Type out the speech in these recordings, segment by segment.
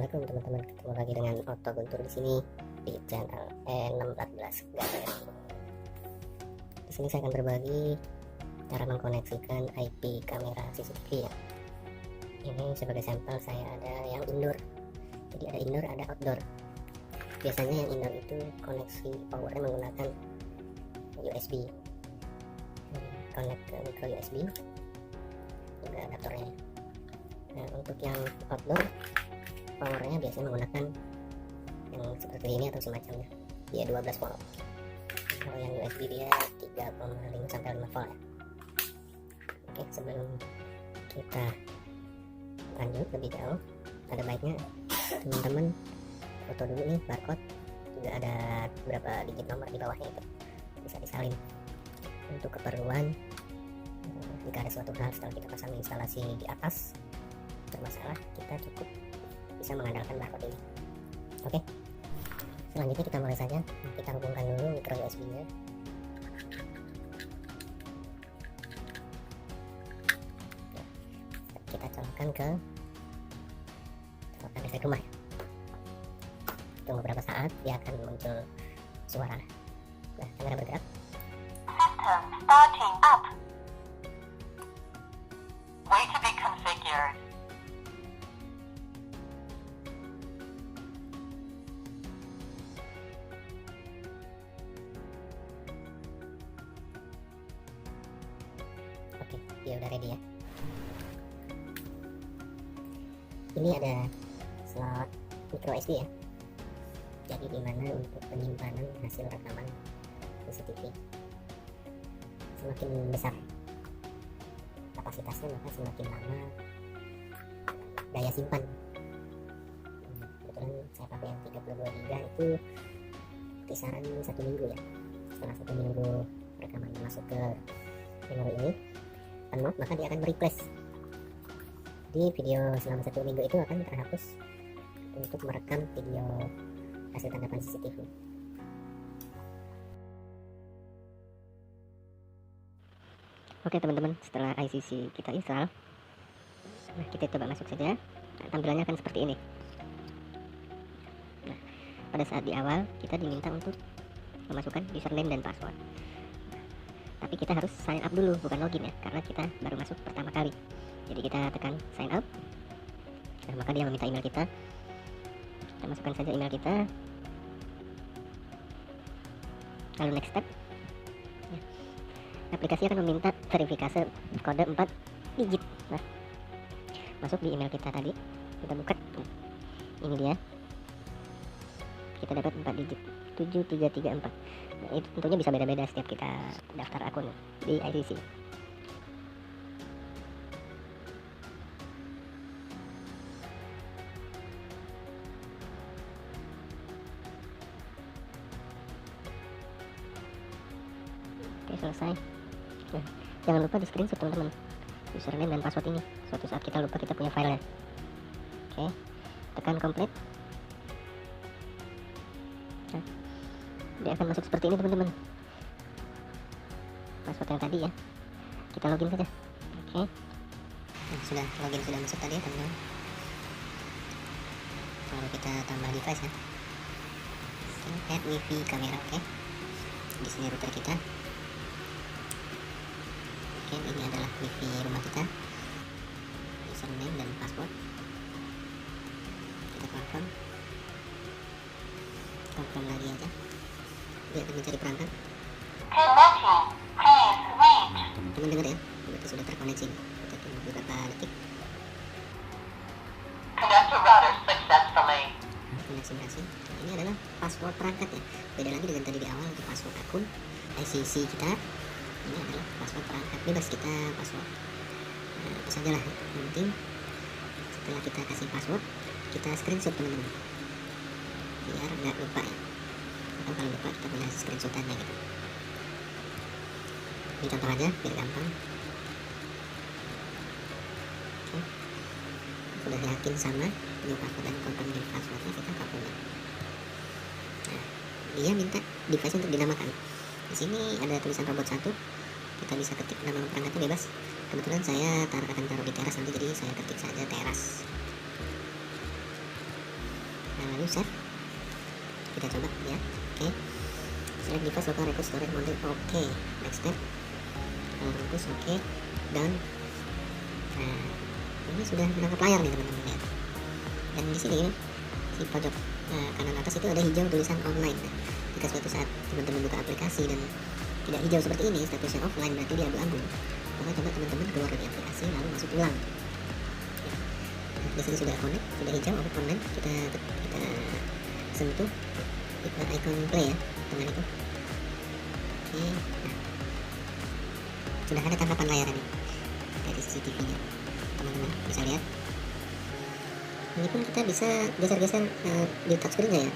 Assalamualaikum teman-teman, ketemu lagi dengan Otto Guntur di sini di channel E614 Galeri. Di sini saya akan berbagi cara mengkoneksikan IP kamera CCTV ya. Ini sebagai sampel saya ada yang indoor. Jadi ada indoor, ada outdoor. Biasanya yang indoor itu koneksi powernya menggunakan USB. Connect ke micro USB. Juga adaptornya. Nah, untuk yang outdoor powernya biasanya menggunakan yang seperti ini atau semacamnya, dia 12 volt. Kalau yang USB dia 3,5 sampai 5 volt ya. Oke, sebelum kita lanjut lebih jauh, ada baiknya teman-teman foto dulu nih barcode, juga ada beberapa digit nomor di bawahnya itu bisa disalin untuk keperluan jika ada suatu hal setelah kita pasang instalasi di atas bermasalah, kita cukup bisa mengandalkan barcode ini. Oke, selanjutnya kita mulai saja. Kita hubungkan dulu micro USB nya. Kita colokkan ke listrik rumah ya. Tunggu beberapa saat dia akan muncul suara. Nah, kamera bergerak. System starting up. Wait to be configured. Oke, dia udah ready ya. Ini ada slot micro SD ya. Jadi dimana untuk penyimpanan hasil rekaman CCTV. Semakin besar kapasitasnya, maka semakin lama daya simpan. Kebetulan saya pakai yang 32 GB itu kisaran 1 minggu ya. Setelah 1 minggu rekaman masuk ke memori ini penuh, maka dia akan mereplace. Di video selama 1 minggu itu akan terhapus untuk merekam video hasil tangkapan CCTV. Oke teman-teman, setelah ICC kita install, nah kita coba masuk saja. Nah, tampilannya akan seperti ini. Nah, pada saat di awal kita diminta untuk memasukkan username dan password. Nah, tapi kita harus sign up dulu, bukan login ya, karena kita baru masuk pertama kali. Jadi kita tekan sign up. Nah, maka dia meminta email kita. Kita masukkan saja email kita. Lalu next step. Aplikasi akan meminta verifikasi kode 4 digit. Nah, masuk di email kita tadi, kita buka. Ini dia. Kita dapat 4 digit, 7334. Nah, itu tentunya bisa beda-beda setiap kita daftar akun di ICC. Oke, selesai. Nah, jangan lupa di screenshot teman-teman username dan password ini. Suatu saat kita lupa, kita punya filenya. Oke, tekan complete. Nah, dia akan masuk seperti ini teman-teman. Password yang tadi ya. Kita login saja. Oke. Nah, sudah login, sudah masuk tadi ya teman-teman. Lalu kita tambah device ya. Oke, add wifi kamera. Oke. Di sini router kita. Oke, ini adalah wifi rumah kita, username dan password. Kita confirm lagi aja. Dia akan mencari perangkat. Connecting. Please wait. Teman-teman dengar ya, berarti sudah terkoneksi. Kita tunggu beberapa detik. Connect to router successfully. Koneksi berhasil. Ini adalah password perangkat ya. Beda lagi dengan tadi di awal untuk password akun ICC kita. Ini adalah password perangkat, bebas kita password apa saja lah. Yang penting setelah kita kasih password, kita screenshot teman-teman biar nggak lupa ya, atau kalau lupa kita punya screenshotannya gitu. Ini contoh aja biar gampang. Oke, sudah yakin sama new password dan confirm new passwordnya, kita kabulkan. Nah, dia minta device untuk dinamakan. Di sini ada tulisan robot 1. Kita bisa ketik nama perangkatnya bebas. Kebetulan saya akan taruh di teras nanti, jadi saya ketik saja teras. lalu save, kita coba ya. Oke, select device local record storage mode. Oke, next step, push. Oke, done. Nah, ini sudah berangkat layar nih teman-teman lihat. Dan di sini si pojok kanan atas itu ada hijau tulisan online. Nah, jika suatu saat teman-teman buka aplikasi dan tidak hijau seperti ini, statusnya offline, berarti dia abu-abu. Maka coba teman-teman keluar dari aplikasi lalu masuk ulang. Ya. Nah, di sini sudah connect, sudah hijau online. Kita sentuh icon play ya dengan itu. Oke, nah, sudah ada tangkapan layar ini dari CCTV-nya. Teman-teman bisa lihat. Ini pun kita bisa geser-geser di touchscreen-nya ya.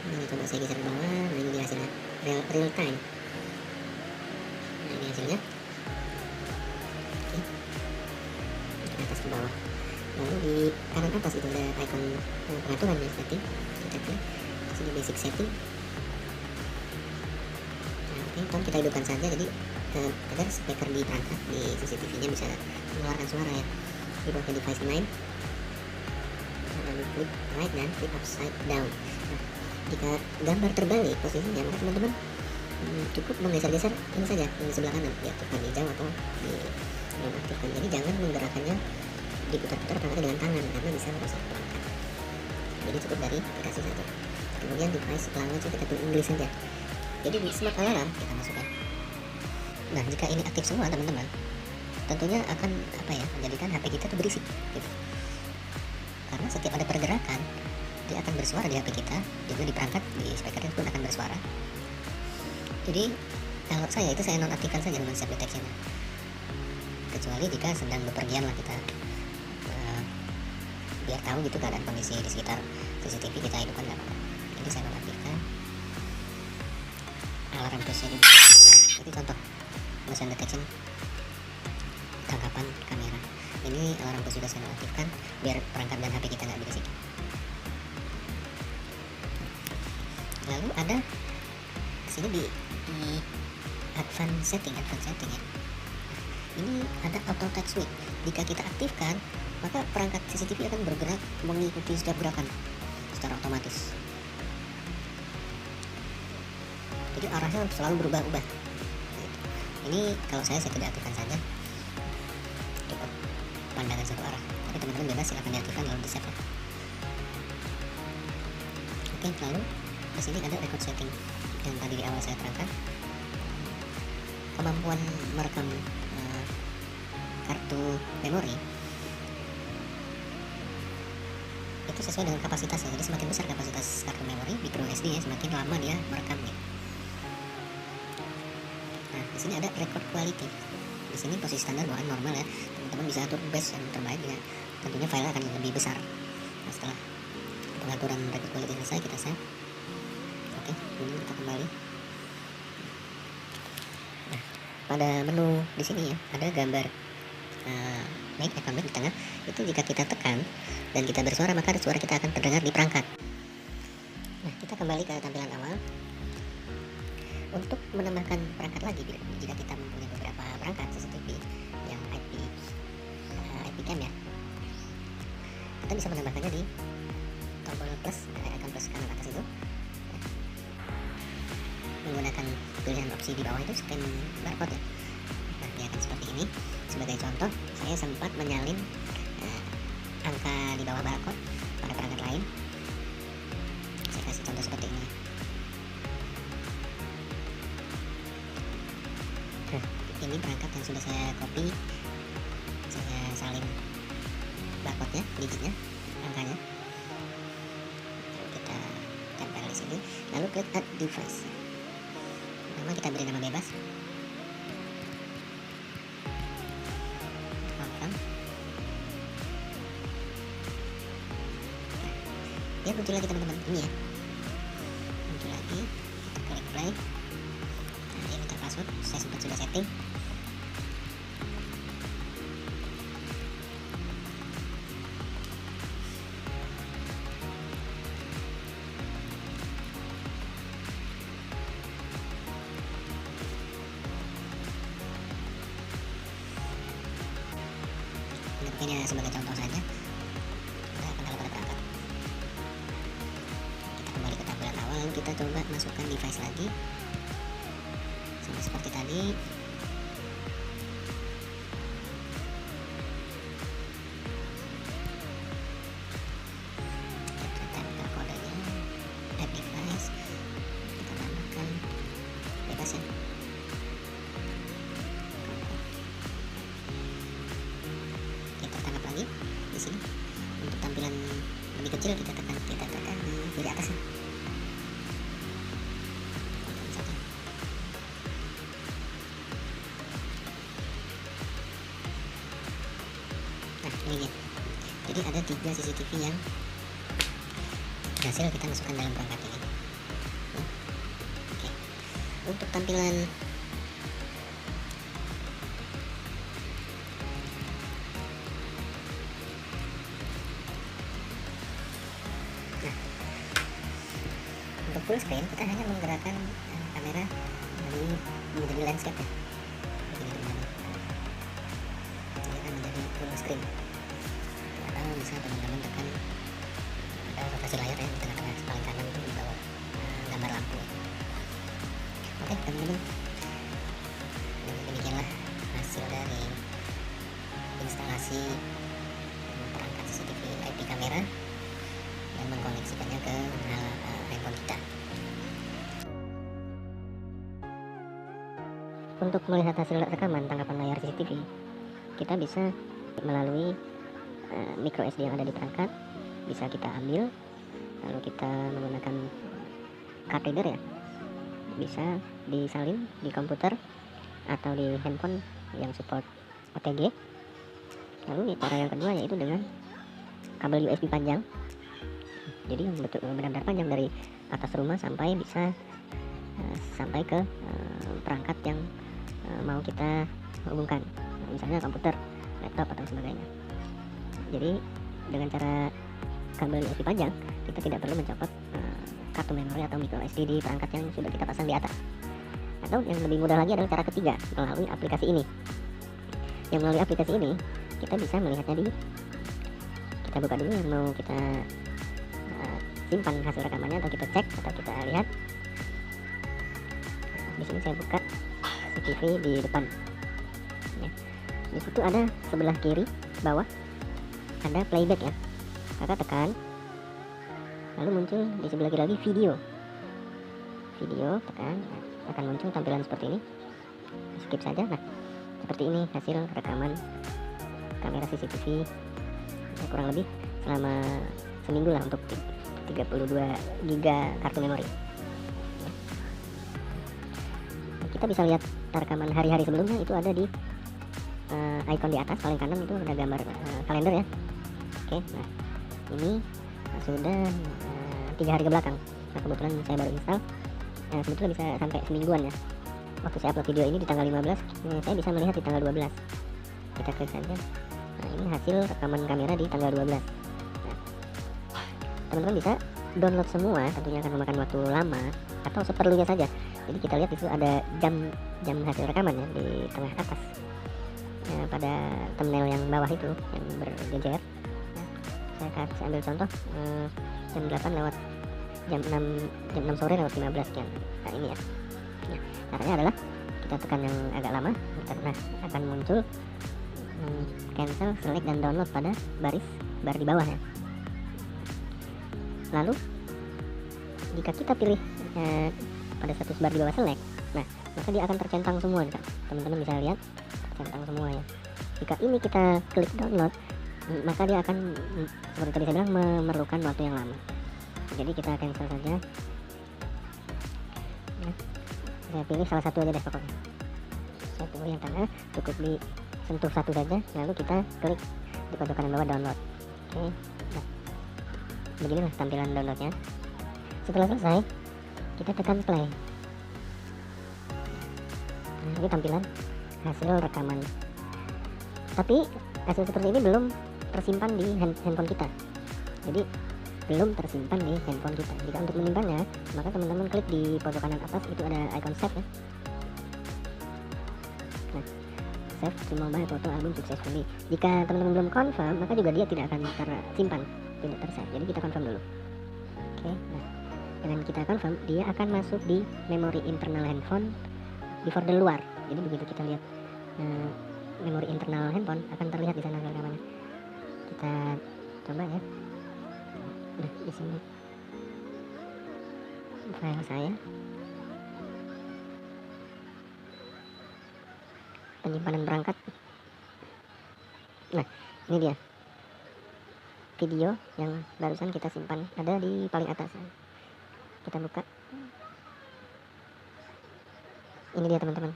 Ini coba saya geser ke bawah. Nah, ini dia hasilnya real time. Nah, ini hasilnya. Oke. Dari atas ke bawah. Lalu di kanan atas itu ada icon pengaturan ya, setting. Kita klik sini basic setting. Nah, oke, kita hidupkan saja jadi agar speaker di perangkat di CCTV-nya bisa mengeluarkan suara ya. Di bawah device main. Lalu klik right dan klik upside down. Nah, jika gambar terbalik posisinya, maka teman-teman cukup menggeser-geser ini saja, yang sebelah kanan diaktifkan hijau atau dinonaktifkan. Jadi jangan menggerakkannya diputar-putar perangkatnya dengan tangan karena bisa merusak perangkat. Jadi cukup dari aplikasi saja. Kemudian device language kita pilih Inggris saja. Jadi di smart alarm kita masukkan. Nah, jika ini aktif semua teman-teman, tentunya akan menjadikan HP kita tuh berisik gitu. Karena setiap ada pergerakan dia akan bersuara di HP kita, juga di perangkat di speaker pun akan bersuara. Jadi kalau saya nonaktifkan saja dengan self detection, kecuali jika sedang bepergian lah kita, biar tahu gitu keadaan kondisi di sekitar CCTV, kita hidupkan nggak apa-apa. Ini saya nonaktifkan alarm procedure. Nah, itu contoh motion detection tangkapan kamera. Ini alarm sudah saya nonaktifkan biar perangkat dan HP kita nggak berisik. Lalu ada sini di advanced setting ya. Ini ada auto text switch. Jika kita aktifkan, maka perangkat CCTV akan bergerak mengikuti setiap gerakan secara otomatis. Jadi arahnya selalu berubah-ubah. Ini kalau saya tidak aktifkan saja, cukup pandangan satu arah. Tapi teman-teman bebas silahkan diaktifkan lalu di save. Oke, lalu di sini ada record setting yang tadi di awal saya terangkan. Kemampuan merekam kartu memori itu sesuai dengan kapasitasnya. Jadi semakin besar kapasitas kartu memori micro SD ya, semakin lama dia merekamnya. Nah, di sini ada record quality. Di sini posisi standar bawaan normal ya. Teman-teman bisa atur best yang terbaik ya. Tentunya file akan lebih besar. Nah, setelah pengaturan record quality selesai, kita save. Oke, ini kita kembali. Nah, pada menu di sini ya ada gambar mic icon mic di tengah. Itu jika kita tekan dan kita bersuara, maka suara kita akan terdengar di perangkat. Nah, kita kembali ke tampilan awal. Untuk menambahkan perangkat lagi, jika kita mempunyai beberapa perangkat CCTV yang IP cam ya, kita bisa menambahkannya di tombol plus, icon plus kanan atas itu, menggunakan pilihan opsi di bawah itu scan barcode ya. Nah, dia akan seperti ini. Sebagai contoh, saya sempat menyalin angka di bawah barcode pada perangkat lain. Saya kasih contoh seperti ini. Ini perangkat yang sudah saya copy, saya salin barcode-nya, digitnya, angkanya. Lalu kita tempel di sini. Lalu klik add device. Nama kita beri nama bebas. Dia muncul lagi teman-teman, ini ya, muncul lagi. Kita klik play. Nah, dia minta password, saya sempat sudah setting. Ini sebagai contoh saja. Kita kendala pada perangkat. kita coba masukkan device lagi sama seperti tadi. Kita tempel kodenya, add device, kita tambahkan bebas ya. Kita tangkap lagi di sini. Untuk tampilan lebih kecil kita tekan di kiri atas ya. Nah ini dia. Jadi ada 3 CCTV yang berhasil kita masukkan dalam perangkat ini. Oke. Untuk tampilan untuk full screen kita hanya menggerakkan kamera menjadi landscape ya. Begini teman-teman. Ini akan menjadi full screen. Atau bisa teman-teman tekan ada rotasi layar ya di tengah-tengah paling kanan itu di bawah gambar lampu ya. Oke teman-teman, demikianlah hasil dari instalasi perangkat CCTV IP kamera dan mengkoneksikannya ke handphone kita. Untuk melihat hasil rekaman tangkapan layar CCTV, kita bisa melalui micro SD yang ada di perangkat, bisa kita ambil, lalu kita menggunakan card reader ya, bisa disalin di komputer atau di handphone yang support OTG. Lalu cara yang kedua yaitu dengan kabel USB panjang. Jadi yang benar-benar panjang dari atas rumah sampai bisa sampai ke perangkat yang mau kita hubungkan, misalnya komputer, laptop atau sebagainya. Jadi dengan cara kabel USB panjang kita tidak perlu mencopot kartu memori atau micro SD di perangkat yang sudah kita pasang di atas. Atau yang lebih mudah lagi adalah cara ketiga, melalui aplikasi ini. Yang melalui aplikasi ini kita bisa melihatnya kita buka dulu yang mau kita simpan hasil rekamannya, atau kita cek atau kita lihat. Di sini saya buka CCTV di depan ya. Di situ ada sebelah kiri bawah ada playback ya, kakak tekan, lalu muncul di sebelah kiri lagi video, tekan, nah, akan muncul tampilan seperti ini. Skip saja. Nah seperti ini hasil rekaman kamera CCTV ya, kurang lebih selama seminggu lah untuk 32 GB kartu memori. Kita bisa lihat rekaman hari-hari sebelumnya, itu ada di icon di atas paling kanan, itu ada gambar kalender ya. Oke, nah ini sudah 3 hari ke belakang. Nah kebetulan saya baru install, sebetulnya bisa sampai semingguan ya. Waktu saya upload video ini di tanggal 15, saya bisa melihat di tanggal 12. Kita klik saja. Nah ini hasil rekaman kamera di tanggal 12. Nah, teman-teman bisa download semua, tentunya akan memakan waktu lama, atau seperlunya saja. Jadi kita lihat itu ada jam hasil rekaman ya di tengah atas pada thumbnail yang bawah itu yang berjejer. Saya ambil contoh jam 8 lewat jam 6 sore lewat 15 sekian. Nah ini ya. Nah, caranya adalah kita tekan yang agak lama, nah akan muncul cancel, select dan download pada bar di bawah ya. Lalu jika kita pilih pada status bar di bawah select, nah maka dia akan tercentang semua. Teman-teman bisa lihat tercentang semua ya. Jika ini kita klik download, maka dia akan seperti tadi saya bilang memerlukan waktu yang lama. Jadi kita cancel saja ya. Saya pilih salah satu aja deh pokoknya. Saya pilih yang tengah, cukup disentuh satu saja, lalu kita klik di pojok kanan bawah download. Oke, nah beginilah tampilan downloadnya. Setelah selesai kita tekan play. Nah, ini tampilan hasil rekaman. Tapi hasil seperti ini belum tersimpan di handphone kita. Jadi belum tersimpan di handphone kita. Jika untuk menyimpannya, maka teman-teman klik di pojok kanan atas, itu ada icon save ya. Nah, save to mobile foto album successfully. Jika teman-teman belum confirm, maka juga dia tidak akan tersimpan, tidak tersave. Jadi kita confirm dulu. Oke, nah Dengan kita confirm, dia akan masuk di memori internal handphone di folder luar. Jadi begitu kita lihat memori internal handphone akan terlihat di sana rekamannya. Kita coba ya. Nah, di sini file saya, penyimpanan perangkat. Nah, ini dia video yang barusan kita simpan, ada di paling atas. Kita buka. Ini dia teman-teman.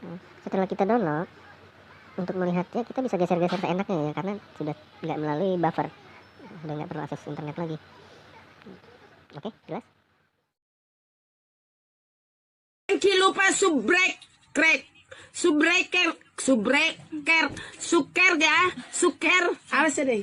Nah, setelah kita download, untuk melihatnya kita bisa geser-geser seenaknya ya, karena sudah nggak melalui buffer, sudah nggak perlu akses internet lagi. Oke, jelas. Lupa subreker ya, suker, awas deh.